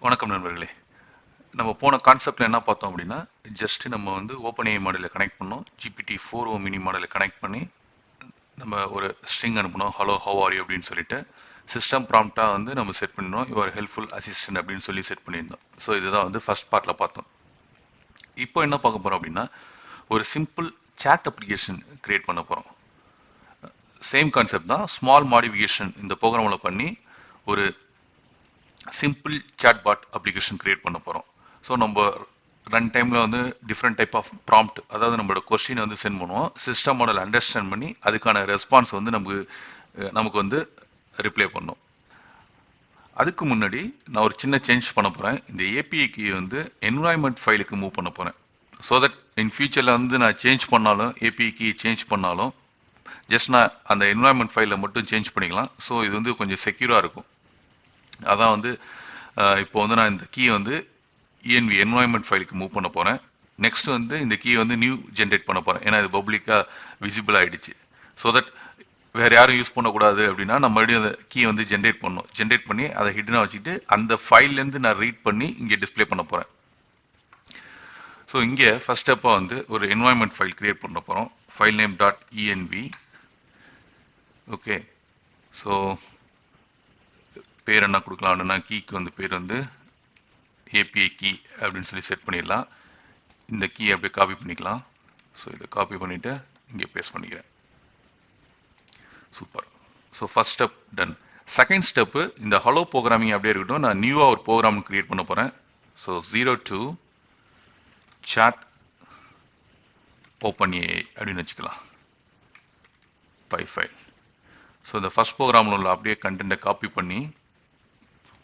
வணக்கம் நண்பர்களே. நம்ம போன கான்செப்ட்ல என்ன பார்த்தோம் அப்படின்னா, ஜஸ்ட் நம்ம வந்து ஓப்பன் ஏஐ மாடலை கனெக்ட் பண்ணோம். GPT-4o மினி மாடலை கனெக்ட் பண்ணி நம்ம ஒரு ஸ்ட்ரிங் அனுப்பணும், ஹலோ ஹவ் ஆர் யூ அப்படின்னு சொல்லிட்டு சிஸ்டம் ப்ராம்ப்டா வந்து நம்ம செட் பண்ணிருந்தோம். யுவர் ஹெல்ப்ஃபுல் அசிஸ்டன்ட் அப்படின்னு சொல்லி செட் பண்ணியிருந்தோம். ஸோ இதுதான் வந்து ஃபர்ஸ்ட் பார்ட்ல பார்த்தோம். இப்போ என்ன பார்க்க போறோம் அப்படின்னா, ஒரு சிம்பிள் chat அப்ளிகேஷன் கிரியேட் பண்ண போறோம். சேம் கான்செப்ட் தான், ஸ்மால் மாடிஃபிகேஷன் இந்த ப்ரோக்ராம்ல பண்ணி ஒரு சிம்பிள் சாட்பாட் அப்ளிகேஷன் கிரியேட் பண்ண போகிறோம். ஸோ நம்ம ரன் டைமில் வந்து டிஃப்ரெண்ட் டைப் ஆஃப் ப்ராம்ப்ட், அதாவது நம்மளோட கொஸ்டின் வந்து சென்ட் பண்ணுவோம். சிஸ்டம் மாடல் அண்டர்ஸ்டாண்ட் பண்ணி அதுக்கான ரெஸ்பான்ஸ் வந்து நமக்கு வந்து ரிப்ளை பண்ணும். அதுக்கு முன்னாடி நான் ஒரு சின்ன சேஞ்ச் பண்ண போகிறேன். இந்த ஏபிஐ கீ வந்து என்வாயன்மெண்ட் ஃபைலுக்கு மூவ் பண்ண போகிறேன். ஸோ தட் இன் ஃபியூச்சரில் வந்து நான் சேஞ்ச் பண்ணாலும், ஏபிஐ கீ சேஞ்ச் பண்ணாலும் ஜஸ்ட் நான் அந்த என்வாயன்மெண்ட் ஃபைலில் மட்டும் சேஞ்ச் பண்ணிக்கலாம். ஸோ இது வந்து கொஞ்சம் செக்யூராக இருக்கும். அதான் வந்து இப்போ வந்து நான் இந்த கீ வந்து ENV என்வாயன்மெண்ட் ஃபைலுக்கு மூவ் பண்ண போகிறேன். நெக்ஸ்ட் வந்து இந்த கீ வந்து நியூ ஜென்ரேட் பண்ண போகிறேன். ஏன்னா இது பப்ளிக்காக விசிபிள் ஆகிடுச்சு. ஸோ தட் வேறு யாரும் யூஸ் பண்ணக்கூடாது அப்படின்னா நம்ம மறுபடியும் அந்த கீ வந்து ஜென்ரேட் பண்ணணும். ஜென்ரேட் பண்ணி அதை ஹிடனாக வச்சுட்டு அந்த ஃபைல்லேருந்து நான் ரீட் பண்ணி இங்கே டிஸ்பிளே பண்ண போகிறேன். ஸோ இங்கே ஃபர்ஸ்ட் ஸ்டெப்பாக வந்து ஒரு என்வாயன்மெண்ட் ஃபைல் கிரியேட் பண்ண போகிறோம். File name .env. Okay, so பேர் என்ன கொடுக்கலாம் அப்படின்னா, கீக்கு வந்து பேர் வந்து ஏபிஐ கீ அப்படின்னு சொல்லி செட் பண்ணிடலாம். இந்த கீ அப்படியே காப்பி பண்ணிக்கலாம். ஸோ இதை காப்பி பண்ணிவிட்டு இங்கே பேஸ்ட் பண்ணிக்கிறேன். Super. So first step done. Second step இந்த ஹலோ ப்ரோக்ராமிங் அப்படியே இருக்கட்டும். நான் நியூவாக ஒரு ப்ரோக்ராம் கிரியேட் பண்ண போகிறேன். ஸோ 02 chat ஓப்பன் ஏஐ அப்படின்னு வச்சுக்கலாம், பை ஃபைல். ஸோ இந்த ஃபர்ஸ்ட் ப்ரோக்ராமில் உள்ள அப்படியே கண்டென்ட்டை காப்பி பண்ணி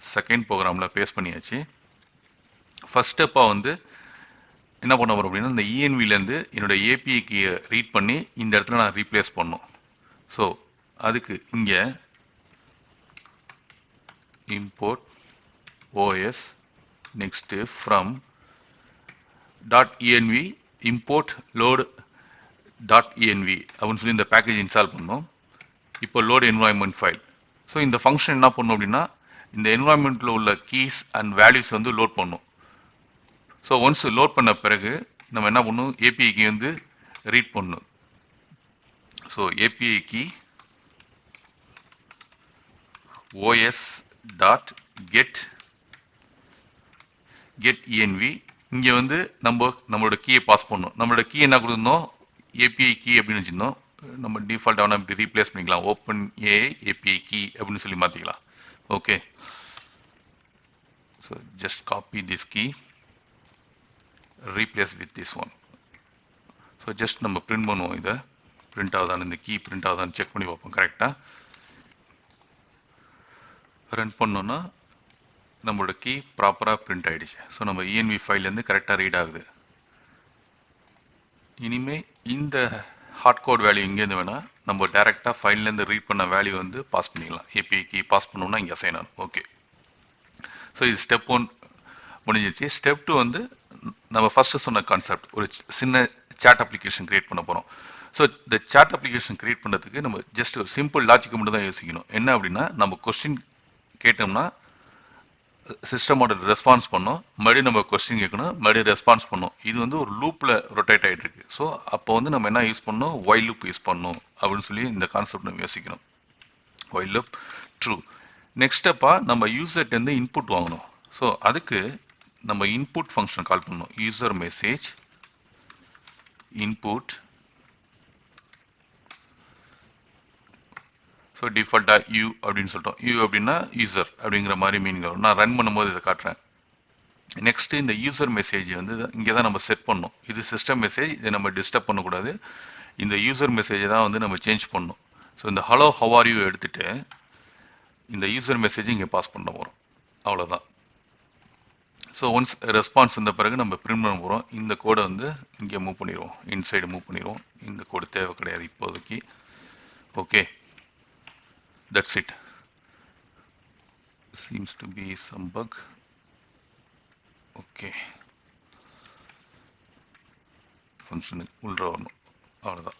செகண்ட் ப்ரோக்ராமில் பேஸ்ட் பண்ணியாச்சு. ஃபர்ஸ்ட் ஸ்டெப்பாக வந்து என்ன பண்ண போகிறோம் அப்படின்னா, இந்த இஎன்விலேருந்து என்னோட ஏபிஐ கீயை ரீட் பண்ணி இந்த இடத்துல நான் ரீப்ளேஸ் பண்ணணும். ஸோ அதுக்கு இங்கே import os next from .env import load .env அப்படின்னு சொல்லி இந்த பேக்கேஜ் இன்ஸ்டால் பண்ணோம். இப்போ லோட் என்வாயன்மெண்ட் ஃபைல். ஸோ இந்த ஃபங்க்ஷன் என்ன பண்ணும் அப்படின்னா, இந்த என்வாயன்மெண்ட்டில் உள்ள கீஸ் அண்ட் வேல்யூஸ் வந்து லோட் பண்ணும். ஸோ ஒன்ஸ் லோட் பண்ண பிறகு நம்ம என்ன பண்ணணும், ஏபிஐ கீ வந்து ரீட் பண்ணணும். So API key os dot get env. இங்கே வந்து நம்மளோட கீயை பாஸ் பண்ணணும். நம்மளோட கீ என்ன கொடுத்துருந்தோம், ஏபிஐ கீ அப்படின்னு வச்சுருந்தோம். நம்ம டிஃபால்ட்டாக இப்படி ரீப்ளேஸ் பண்ணிக்கலாம், ஓப்பன் ஏஐ ஏபிஐ கீ அப்படின்னு சொல்லி மாற்றிக்கலாம். Okay, so just copy this key, replace with this one. So just நம்ம பிரிண்ட் பண்ணுவோம். இதை பிரிண்ட் ஆகுதான்னு, இந்த கீ பிரிண்ட் ஆகுதான்னு செக் பண்ணி பார்ப்போம். கரெக்டாக ரன் பண்ணோன்னா நம்மளோட கீ ப்ராப்பராக பிரிண்ட் ஆகிடுச்சு. ஸோ நம்ம இஎன்வி ஃபைல்லேருந்து கரெக்டாக ரீட் ஆகுது. இனிமேல் இந்த ஹார்ட் கோட் வேல்யூ இங்கேருந்து வேணால் நம்ம டேரெக்டாக ஃபைல்லேருந்து ரீட் பண்ண வேல்யூ வந்து பாஸ் பண்ணிக்கலாம். ஏபிஐ கீ பாஸ் பண்ணோம்னா இங்கே அசைன் ஆகும். ஓகே, ஸோ இது ஸ்டெப் 1 முடிஞ்சிச்சு. ஸ்டெப் 2 வந்து நம்ம ஃபர்ஸ்ட் சொன்ன கான்செப்ட், ஒரு சின்ன சாட் அப்ளிகேஷன் கிரியேட் பண்ண போகிறோம். ஸோ இந்த சாட் அப்ளிகேஷன் கிரியேட் பண்ணுறதுக்கு நம்ம ஜஸ்ட் ஒரு சிம்பிள் லாஜிக்கை மட்டும் தான் யோசிக்கணும். என்ன அப்படின்னா, நம்ம கொஸ்டின் கேட்டோம்னா சிஸ்டம் மாடல் ரெஸ்பான்ஸ் பண்ணோம், மறுபடியும் நம்ம கொஸ்டின் கேட்கணும், மறுபடியும் ரெஸ்பான்ஸ் பண்ணோம். இது வந்து ஒரு லூப்பில் ரொட்டேட் ஆகிட்டு இருக்கு. ஸோ அப்போ வந்து நம்ம என்ன யூஸ் பண்ணணும், ஒயில் லூப் யூஸ் பண்ணணும் அப்படின்னு சொல்லி இந்த கான்செப்ட் நம்ம யோசிக்கணும். While loop true. நெக்ஸ்ட் ஸ்டெப்பாக நம்ம யூசர்ட்டேருந்து இன்புட் வாங்கணும். ஸோ அதுக்கு நம்ம இன்புட் ஃபங்க்ஷன் கால் பண்ணணும். User message input. ஸோ டிஃபால்ட்டாக யூ அப்படின்னு சொல்லிட்டோம். யூ அப்படின்னா யூசர் அப்படிங்கிற மாதிரி மீனிங் வரும். நான் ரன் பண்ணும்போது இதை காட்டுறேன். நெக்ஸ்ட் இந்த யூசர் மெசேஜ் வந்து இங்கே தான் நம்ம செட் பண்ணணும். இது சிஸ்டம் மெசேஜ், இதை நம்ம டிஸ்டர்ப் பண்ணக்கூடாது. இந்த யூசர் மெசேஜை தான் வந்து நம்ம சேஞ்ச் பண்ணணும். ஸோ இந்த ஹலோ ஹவ் ஆர் யூ எடுத்துட்டு இந்த யூசர் மெசேஜ் இங்கே பாஸ் பண்ண போகிறோம். அவ்வளோதான். ஸோ ஒன்ஸ் ரெஸ்பான்ஸ் வந்த பிறகு நம்ம பிரிண்ட் பண்ண போகிறோம். இந்த கோடை வந்து இங்கே மூவ் பண்ணிடுவோம், இன்சைடு மூவ் பண்ணிடுவோம். இந்த கோடு தேவை கிடையாது இப்போதைக்கு. Okay, that's it. Seems to be some bug. Okay, function உள்ள வரணும், அவ்வளோதான்.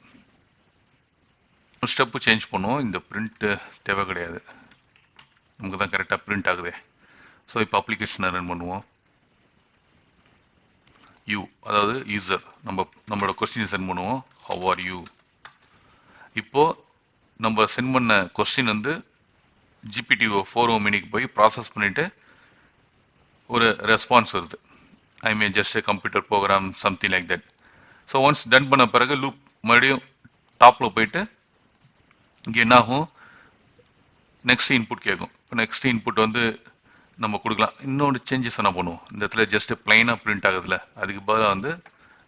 ஸ்டெப்பு சேஞ்ச் பண்ணுவோம். இந்த பிரிண்ட் தேவை கிடையாது, நமக்கு தான் கரெக்டாக பிரிண்ட் ஆகுது. ஸோ இப்போ அப்ளிகேஷனை ரன் பண்ணுவோம். யூ அதாவது யூசர் நம்மளோட கொஸ்டின் சென்ட் பண்ணுவோம். How are you. இப்போ நம்ம சென்ட் பண்ண கொஸ்டின் வந்து GPT-4o மினிக்கு போய் ப்ராசஸ் பண்ணிட்டு ஒரு ரெஸ்பான்ஸ் வருது. I mean just computer program something like that. So once done பண்ண பிறகு லூப் மறுபடியும் டாப்பில் போயிட்டு இங்கே என்ன ஆகும், நெக்ஸ்ட் இன்புட் கேட்கும். இப்போ நெக்ஸ்ட் இன்புட் வந்து நம்ம கொடுக்கலாம். இன்னொரு சேஞ்சஸ் என்ன பண்ணுவோம், இந்த இடத்துல ஜஸ்ட் பிளைனாக பிரிண்ட் ஆகுதுல, அதுக்கு பதிலாக வந்து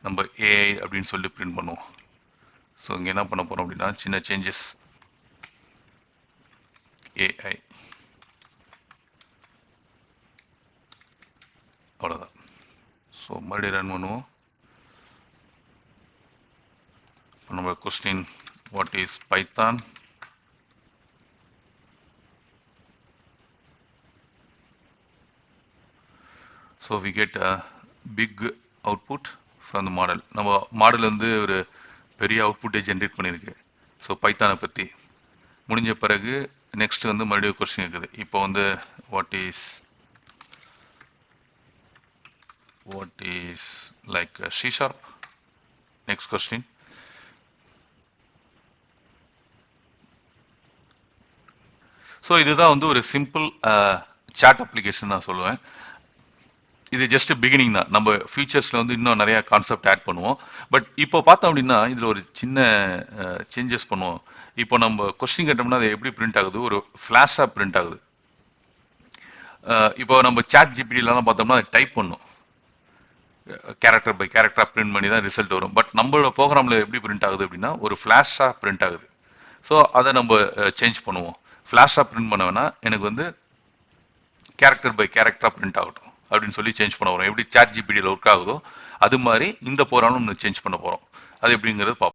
நம்ம ஏஐ அப்படின்னு சொல்லிட்டு பிரிண்ட் பண்ணுவோம். ஸோ இங்கே என்ன பண்ண போகிறோம் அப்படின்னா சின்ன சேஞ்சஸ், ஏஐ, அவ்வளோதான். ஸோ மறுபடியும் ரன் பண்ணுவோம். இப்போ நம்ம question what is Python, so we get a big output from the model. நம்ம மாடல் வந்து ஒரு பெரிய அவுட்புட்டை ஜென்ரேட் பண்ணியிருக்கு. ஸோ பைத்தானை பற்றி முடிஞ்ச பிறகு நெக்ஸ்ட் வந்து மறுபடியும் கொஸ்டின் இருக்குது. இப்போ வந்து what is like C#. Next question. So இதுதான் வந்து ஒரு சிம்பிள் சாட் அப்ளிகேஷன் நான் சொல்லுவேன். இது ஜஸ்ட் பிகினிங் தான். நம்ம ஃபியூச்சர்ஸில் வந்து இன்னும் நிறையா கான்செப்ட் ஆட் பண்ணுவோம். பட் இப்போ பார்த்தோம் அப்படின்னா இதில் ஒரு சின்ன சேஞ்சஸ் பண்ணுவோம். இப்போ நம்ம கொஸ்டின் கேட்டோம்னா அது எப்படி பிரிண்ட் ஆகுது, ஒரு ஃப்ளாஷாக பிரிண்ட் ஆகுது. இப்போ நம்ம சாட் ஜிபிடிலாம் பார்த்தோம்னா அதை டைப் பண்ணும், கேரக்டர் பை கேரக்டராக பிரிண்ட் பண்ணி தான் ரிசல்ட் வரும். பட் நம்மளோட ப்ரோக்ராமில் எப்படி பிரிண்ட் ஆகுது அப்படின்னா ஒரு ஃப்ளாஷாக பிரிண்ட் ஆகுது. ஸோ அதை நம்ம சேஞ்ச் பண்ணுவோம். ஃப்ளாஷாக பிரிண்ட் பண்ண வேணா, எனக்கு வந்து கேரக்டர் பை கேரக்டராக பிரிண்ட் ஆகட்டும் அப்படின்னு சொல்லி சேஞ்ச் பண்ண வரும். எப்படி சாட் ஜிபிடியில் ஒர்க் ஆகுதோ அது மாதிரி இந்த ப்ரோக்ராமும் நம்ம சேஞ்ச் பண்ண போகிறோம். அது எப்படிங்கிறது பார்ப்போம்.